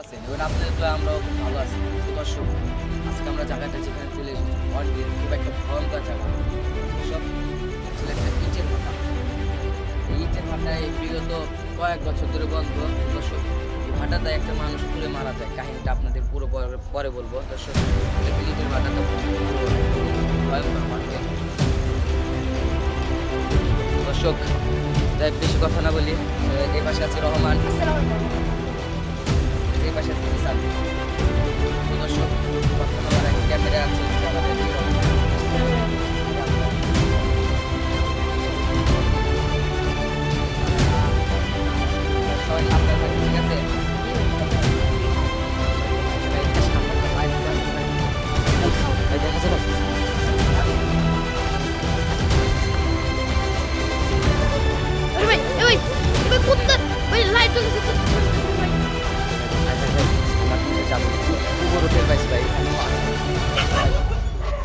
আছেন এবং আপনাদের দোয়া আমরাও খুব ভালো আছি। তো দর্শক, আজকে আমরা জায়গাটা যেখানে চলে এসেছি অনেক খুব একটা ভয়ঙ্কর জায়গা। সব আসলে একটা ইটের ভাটা। এই ইটের ভাটায় বিগত কয়েক বছর ধরে বন্ধ। দর্শক, এই ভাটাতে একটা মানুষ পুড়ে মারা যায়। কাহিনীটা আপনাদের পুরো পরে বলবো। দর্শক, এটা ইটের ভাটাটা পুরো ভয়ঙ্কর মাঠে। দর্শক, তাই বেশি কথা না বলি, এই পাশে আছে রহমান, এই পাশে আছে বিশাল। তো দর্শক, বর্তমানে আমার একটা ক্যামেরা আছে হচ্ছে আমাদের এই রহমান। সবাই সাবধানে থাকবেন, ঠিক আছে? ভাই, দেখা যাবে?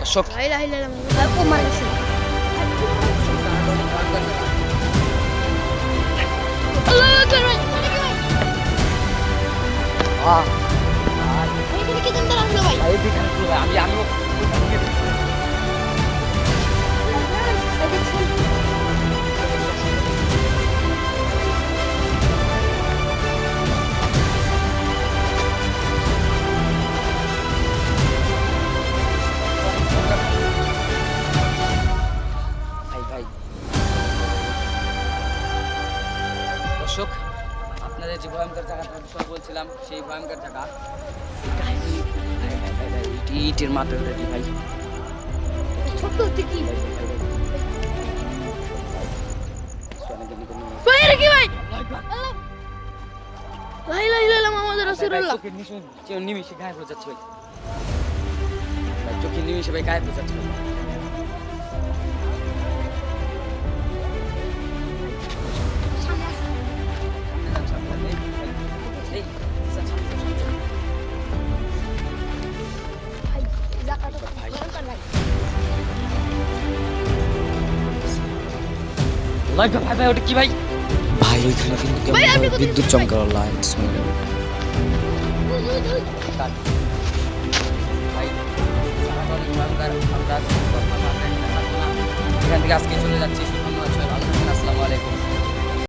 দর্শক, আমিও ভাই। দর্শক, আপনাদের যে ভয়ঙ্কর জায়গাটার বিষয়ে বলছিলাম, সেই ভয়ঙ্কর জায়গা ইটের মাথায় রেডি ভাই। ছোট থেকে নিমিশে গায়েব হয়ে যাচ্ছে ভাই। চোখে নিমিশে ভাই গায়েব হয়ে যাচ্ছে ভাই। ভাই ভাই, ওটা কি ভাই? ভাই ওইখানে কিন্তু কেমন বিদ্যুৎ চমকালো লাইটস ভাই, জায়গাটা অনেক ভয়ঙ্কর। আমরা এখান থেকে আজকে চলে যাচ্ছি।